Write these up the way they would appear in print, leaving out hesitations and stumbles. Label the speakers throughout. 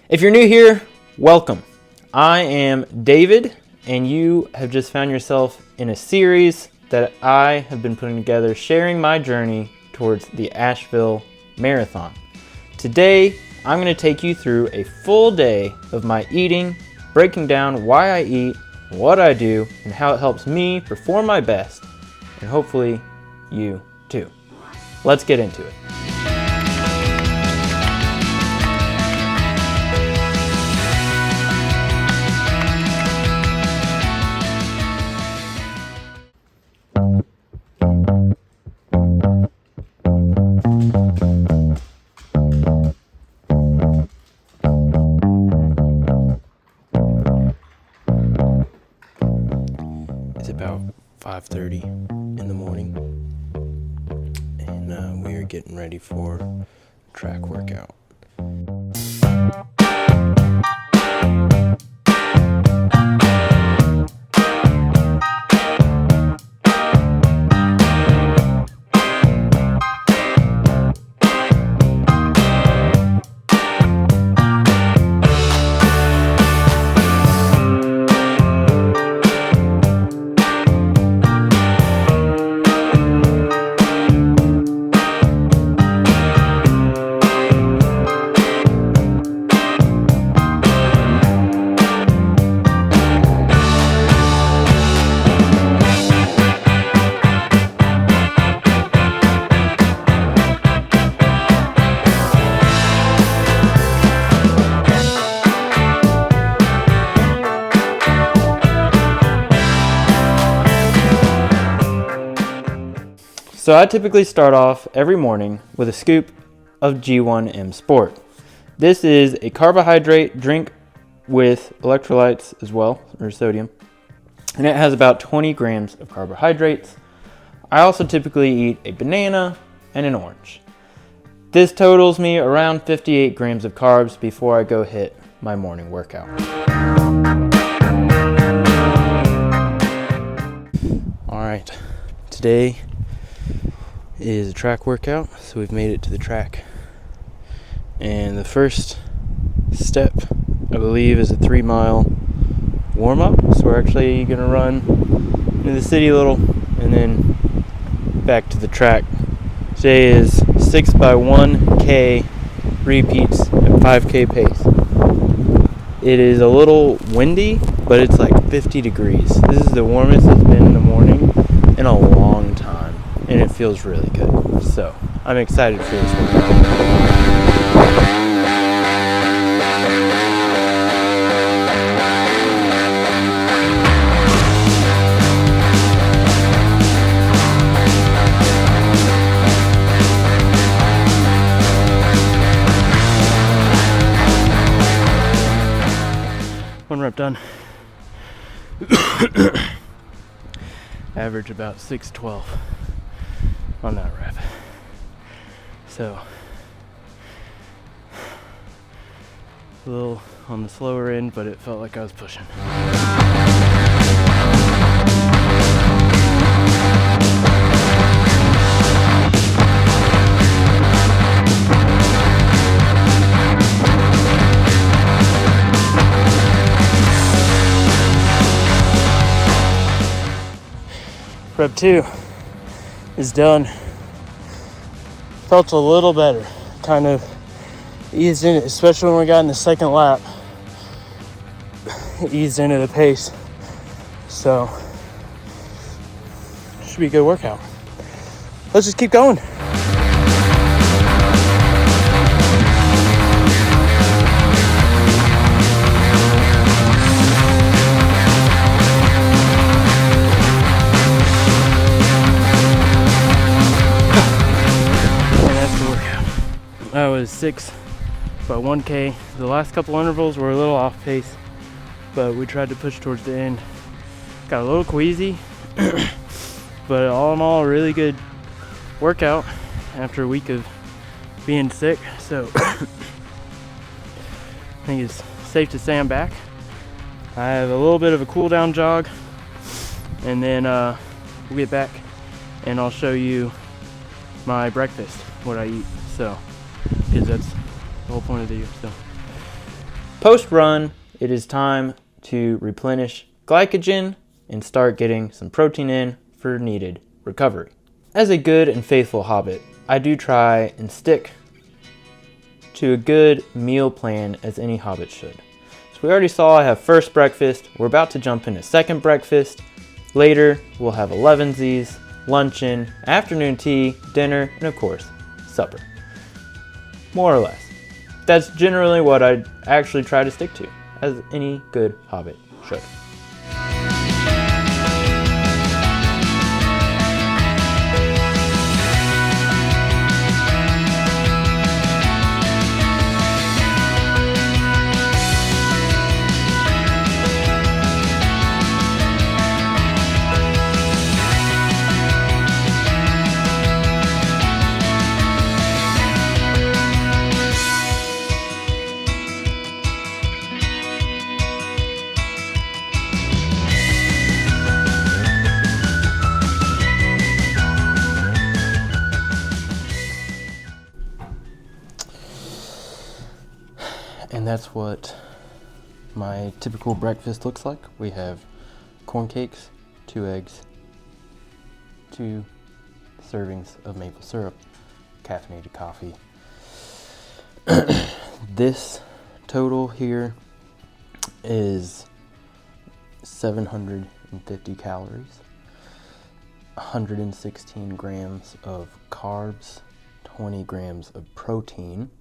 Speaker 1: If you're new here, welcome. I am David, and you have just found yourself in a series that I have been putting together, sharing my journey towards the Asheville Marathon. Today, I'm going to take you through a full day of my eating, breaking down why I eat, what I do, and how it helps me perform my best, and hopefully you too. Let's get into it. It's about 5:30 in the morning, and we are getting ready for a track workout. So I typically start off every morning with a scoop of G1M Sport. This is a carbohydrate drink with electrolytes as well, or sodium, and it has about 20 grams of carbohydrates. I also typically eat a banana and an orange. This totals me around 58 grams of carbs before I go hit my morning workout. All right, today is a track workout, so we've made it to the track, and the first step I believe is a 3-mile warm-up. So we're actually gonna run into the city a little and then back to the track. Today is 6 by 1K repeats at 5K pace. It is a little windy, but it's like 50 degrees. This is the warmest it's been in the morning in a long time, and it feels really good. So I'm excited for this workout. One rep done. Average about 6:12 on that rep. So a little on the slower end, but it felt like I was pushing. Rep 2 is done. Felt a little better. Kind of eased in it, especially when we got in the second lap. Eased into the pace. So, should be a good workout. Let's just keep going. That was 6 by 1K. The last couple intervals were a little off pace, but we tried to push towards the end. Got a little queasy, but all in all, a really good workout after a week of being sick. So I think it's safe to say I'm back. I have a little bit of a cool down jog, and then we'll get back and I'll show you my breakfast, what I eat. So, because that's the whole point of the video. So, Post-run, it is time to replenish glycogen and start getting some protein in for needed recovery. As a good and faithful hobbit, I do try and stick to a good meal plan as any hobbit should. So we already saw I have first breakfast. We're about to jump into second breakfast. Later, we'll have 11sies, luncheon, afternoon tea, dinner, and of course, supper. More or less. That's generally what I actually try to stick to, as any good hobbit should. And that's what my typical breakfast looks like. We have corn cakes, 2 eggs, 2 servings of maple syrup, caffeinated coffee. This total here is 750 calories, 116 grams of carbs, 20 grams of protein,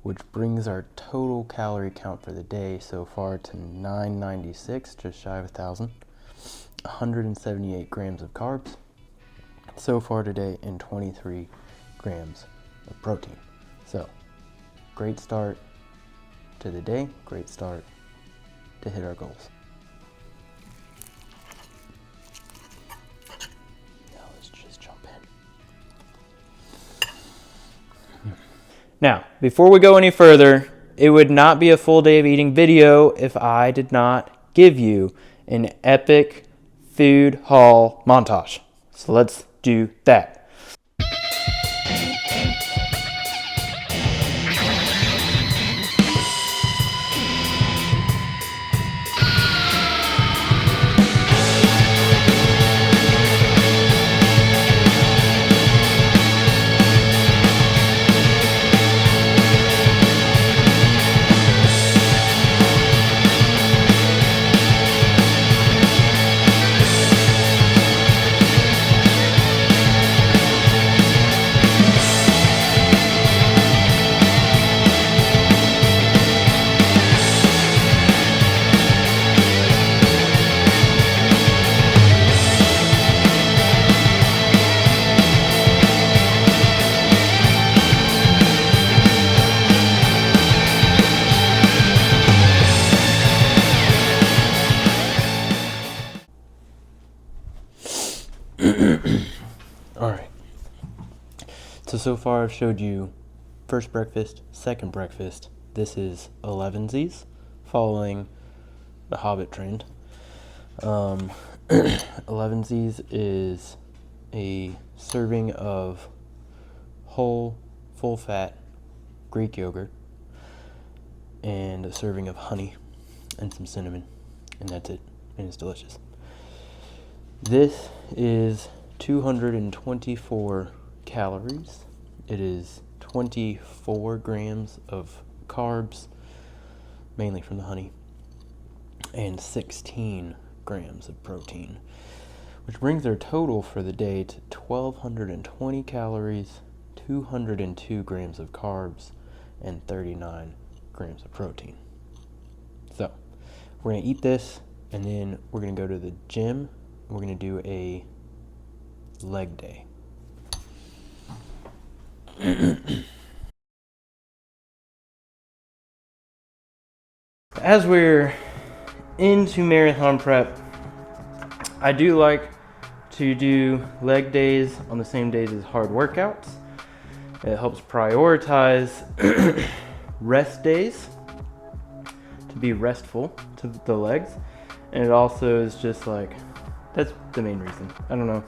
Speaker 1: which brings our total calorie count for the day so far to 996, just shy of 1,000. 178 grams of carbs so far today, and 23 grams of protein. So, great start to the day, great start to hit our goals. Now let's just jump in. Now, before we go any further, it would not be a full day of eating video if I did not give you an epic food haul montage. So let's do that. Alright, so far I've showed you first breakfast, second breakfast. This is 11sies, following the Hobbit trend. 11sies is a serving of whole, full-fat Greek yogurt, and a serving of honey and some cinnamon, and that's it, and it's delicious. This is 224 calories. It is 24 grams of carbs, mainly from the honey, and 16 grams of protein, which brings our total for the day to 1,220 calories, 202 grams of carbs, and 39 grams of protein. So, we're going to eat this, and then we're going to go to the gym. We're going to do a leg day. As we're into marathon prep, I do like to do leg days on the same days as hard workouts. It helps prioritize rest days to be restful to the legs, and it also is just like, that's the main reason. I don't know.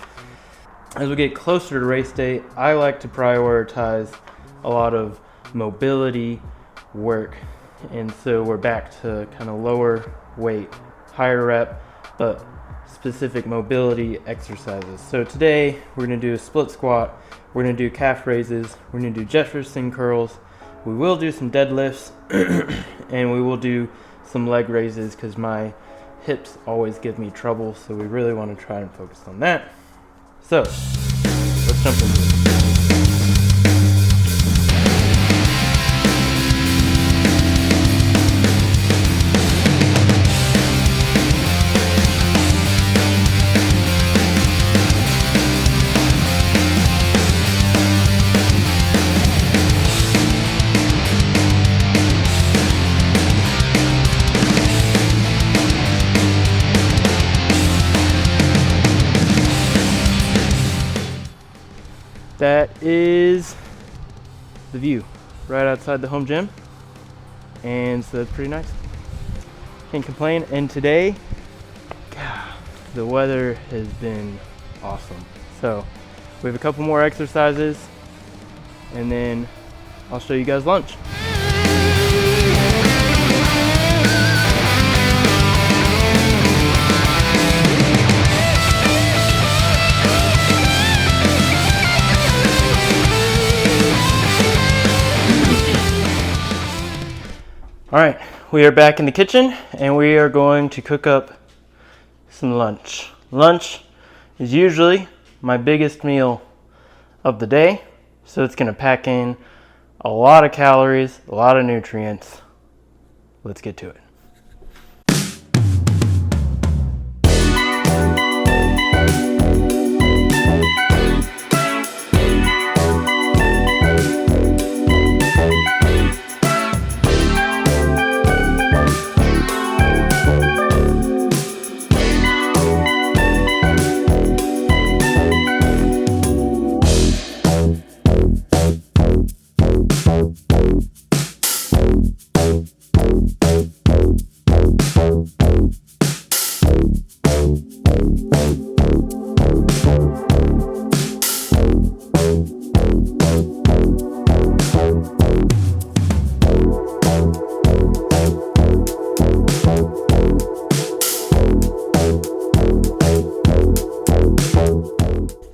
Speaker 1: As we get closer to race day, I like to prioritize a lot of mobility work And so we're back to kind of lower weight, higher rep, but specific mobility exercises. So today we're going to do a split squat, we're going to do calf raises, we're going to do Jefferson curls, we will do some deadlifts, and we will do some leg raises because my hips always give me trouble, so we really want to try and focus on that. So let's jump into it. That is the view right outside the home gym, and so that's pretty nice. Can't complain. And today, God, the weather has been awesome. So we have a couple more exercises, and then I'll show you guys lunch. All right, we are back in the kitchen and we are going to cook up some lunch. Lunch is usually my biggest meal of the day, so it's gonna pack in a lot of calories, a lot of nutrients. Let's get to it.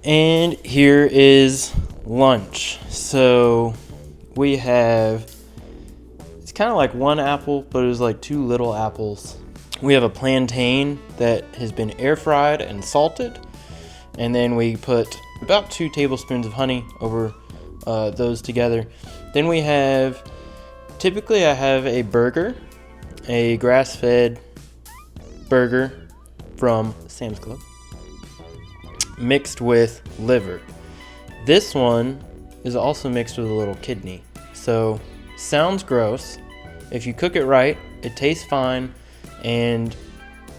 Speaker 1: And here is lunch. So we have, it's kind of like one apple, but it was like two little apples. We have a plantain that has been air fried and salted. And then we put about 2 tablespoons of honey over those together. Then we have, typically I have a burger, a grass-fed burger from Sam's Club, mixed with liver. This one is also mixed with a little kidney. So sounds gross. If you cook it right, it tastes fine, and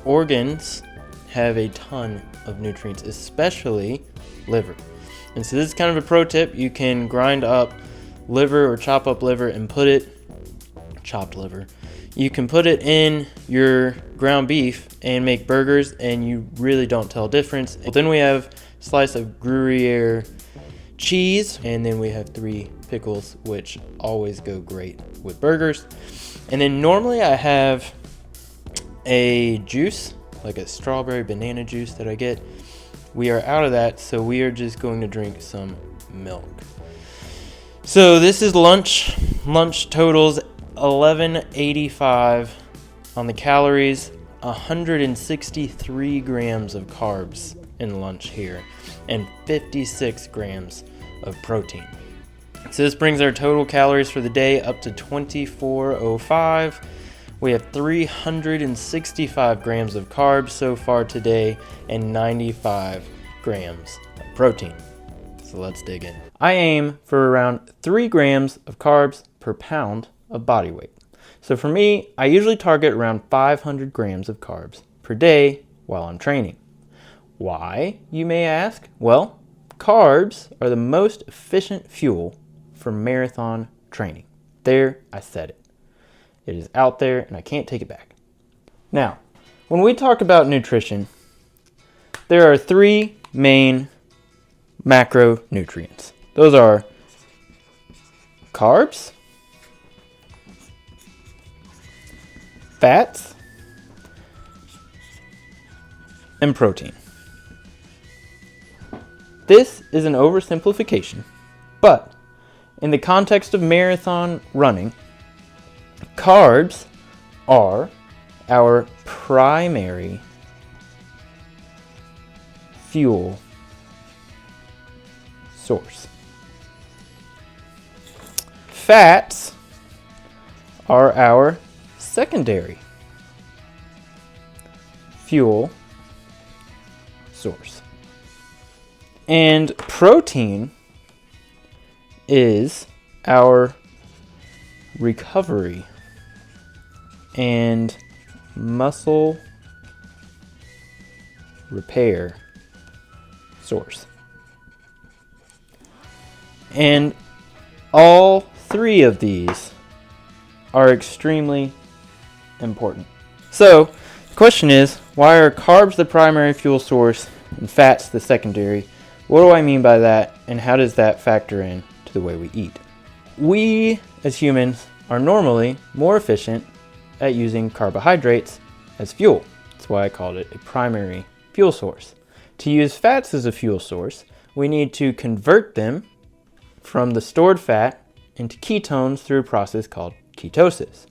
Speaker 1: organs have a ton of nutrients, especially liver. And so this is kind of a pro tip. You can grind up liver or chop up liver and put it, chopped liver, you can put it in your ground beef and make burgers, and you really don't tell difference. Then we have a slice of Gruyere cheese, and then we have 3 pickles, which always go great with burgers. And then normally I have a juice, like a strawberry banana juice that I get. We are out of that, so we are just going to drink some milk. So this is lunch. Lunch totals 1185 on the calories, 163 grams of carbs in lunch here, and 56 grams of protein. So this brings our total calories for the day up to 2405. We have 365 grams of carbs so far today and 95 grams of protein. So let's dig in. I aim for around 3 grams of carbs per pound of body weight. So for me, I usually target around 500 grams of carbs per day while I'm training. Why, you may ask? Well, carbs are the most efficient fuel for marathon training. There, I said it. It is out there and I can't take it back. Now, when we talk about nutrition, there are 3 main macronutrients. Those are carbs, fats and protein. This is an oversimplification, but in the context of marathon running, carbs are our primary fuel source. Fats are our secondary fuel source. And protein is our recovery and muscle repair source. And all three of these are extremely important. So the question is, why are carbs the primary fuel source and fats the secondary? What do I mean by that, and how does that factor in to the way we eat? We as humans are normally more efficient at using carbohydrates as fuel. That's why I called it a primary fuel source. To use fats as a fuel source, we need to convert them from the stored fat into ketones through a process called ketosis.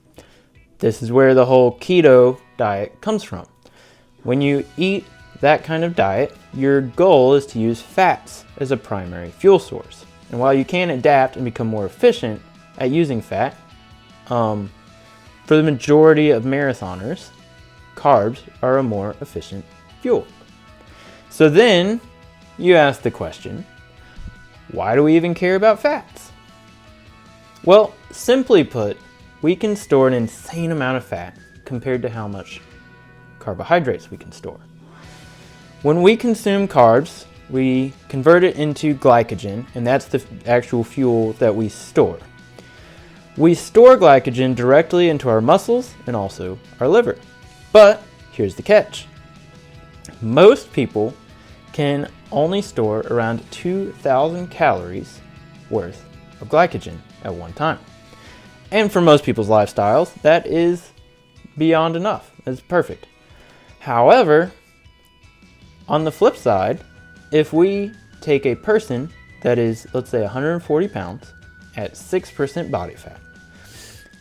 Speaker 1: This is where the whole keto diet comes from. When you eat that kind of diet, your goal is to use fats as a primary fuel source. And while you can adapt and become more efficient at using fat, for the majority of marathoners, carbs are a more efficient fuel. So then you ask the question, why do we even care about fats? Well, simply put, we can store an insane amount of fat compared to how much carbohydrates we can store. When we consume carbs, we convert it into glycogen, and that's the actual fuel that we store. We store glycogen directly into our muscles and also our liver. But here's the catch. Most people can only store around 2,000 calories worth of glycogen at one time. And for most people's lifestyles, that is beyond enough. It's perfect. However, on the flip side, if we take a person that is, let's say, 140 pounds at 6% body fat,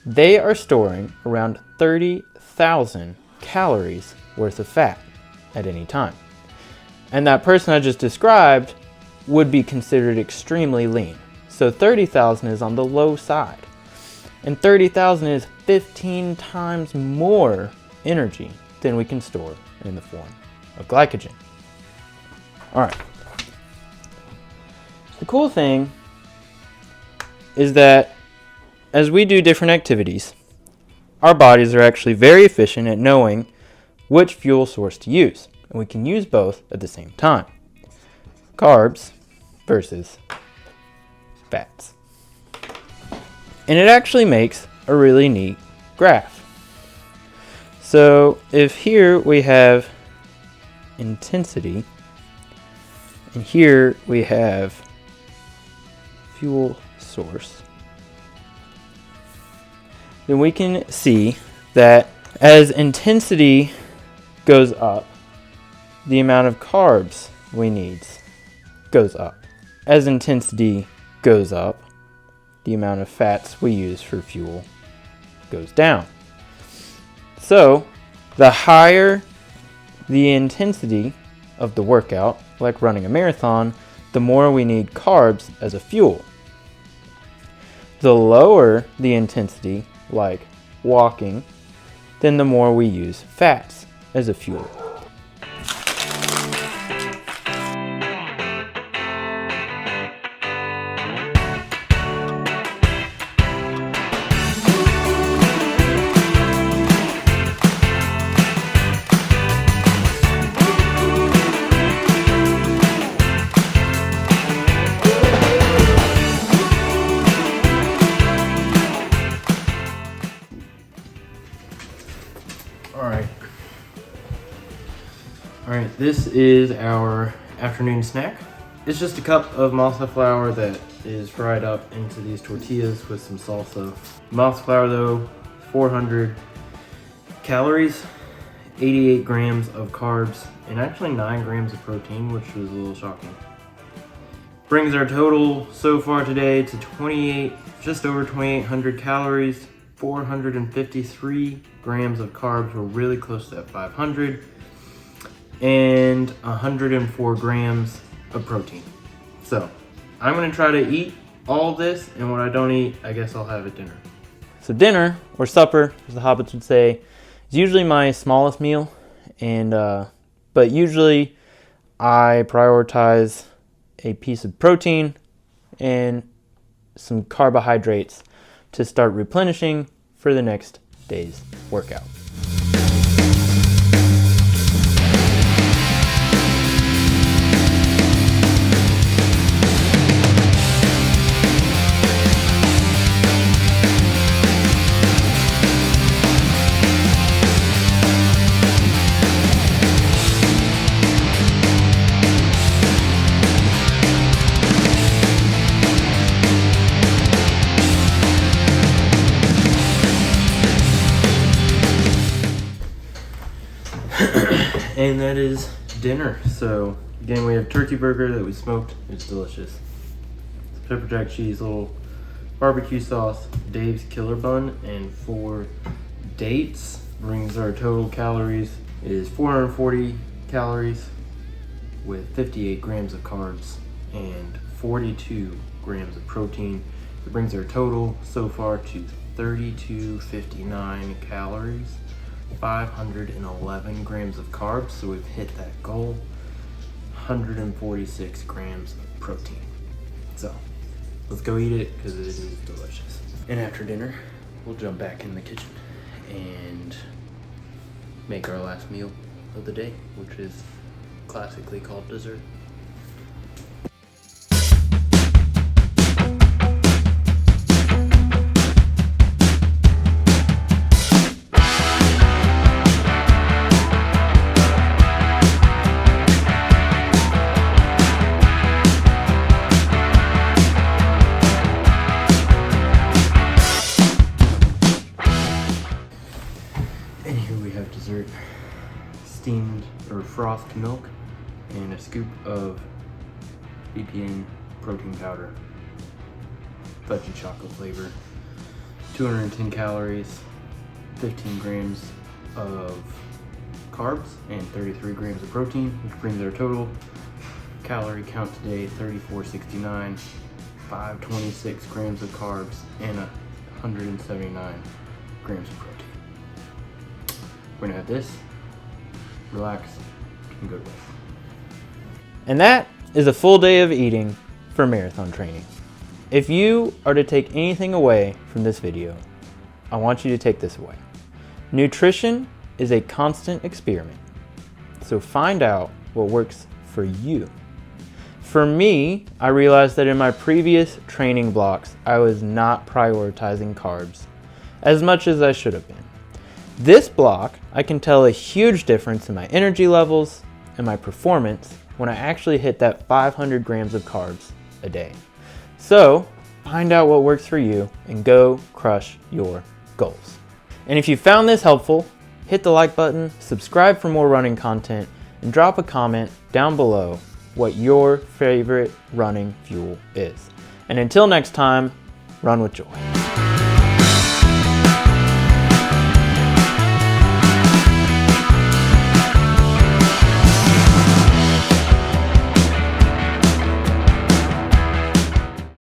Speaker 1: they are storing around 30,000 calories worth of fat at any time. And that person I just described would be considered extremely lean. So 30,000 is on the low side. And 30,000 is 15 times more energy than we can store in the form of glycogen. All right. The cool thing is that as we do different activities, our bodies are actually very efficient at knowing which fuel source to use. And we can use both at the same time. Carbs versus fats. And it actually makes a really neat graph. So if here we have intensity, and here we have fuel source, then we can see that as intensity goes up, the amount of carbs we need goes up. As intensity goes up, the amount of fats we use for fuel goes down. So, the higher the intensity of the workout, like running a marathon, the more we need carbs as a fuel. The lower the intensity, like walking, then the more we use fats as a fuel. Alright, this is our afternoon snack. It's just a cup of masa flour that is fried up into these tortillas with some salsa. Masa flour though, 400 Calories, 88 grams of carbs, and actually 9 grams of protein, which was a little shocking. Brings our total so far today to just over 2,800 calories, 453 grams of carbs. We're really close to that 500, and 104 grams of protein. So I'm gonna try to eat all this, and what I don't eat, I guess I'll have at dinner. So dinner, or supper, as the hobbits would say, is usually my smallest meal, and but usually I prioritize a piece of protein and some carbohydrates to start replenishing for the next day's workout. And that is dinner. So again, we have turkey burger that we smoked. It's delicious. It's pepper jack cheese, little barbecue sauce, Dave's Killer Bun, and 4 dates. Brings our total calories is 440 calories with 58 grams of carbs and 42 grams of protein. It brings our total so far to 3259 calories, 511 grams of carbs, so we've hit that goal, 146 grams of protein. So let's go eat it because it is delicious. And after dinner, we'll jump back in the kitchen and make our last meal of the day, which is classically called dessert. And here we have dessert, steamed or frothed milk and a scoop of BPN protein powder, fudgy chocolate flavor, 210 calories, 15 grams of carbs, and 33 grams of protein, which brings our total calorie count today 3469, 526 grams of carbs, and 179 grams of protein. We're gonna have this, relax, and go to bed. And that is a full day of eating for marathon training. If you are to take anything away from this video, I want you to take this away. Nutrition is a constant experiment, so find out what works for you. For me, I realized that in my previous training blocks, I was not prioritizing carbs as much as I should have been. This block, I can tell a huge difference in my energy levels and my performance when I actually hit that 500 grams of carbs a day. So find out what works for you and go crush your goals. And if you found this helpful, hit the like button, subscribe for more running content, and drop a comment down below what your favorite running fuel is. And until next time, run with joy.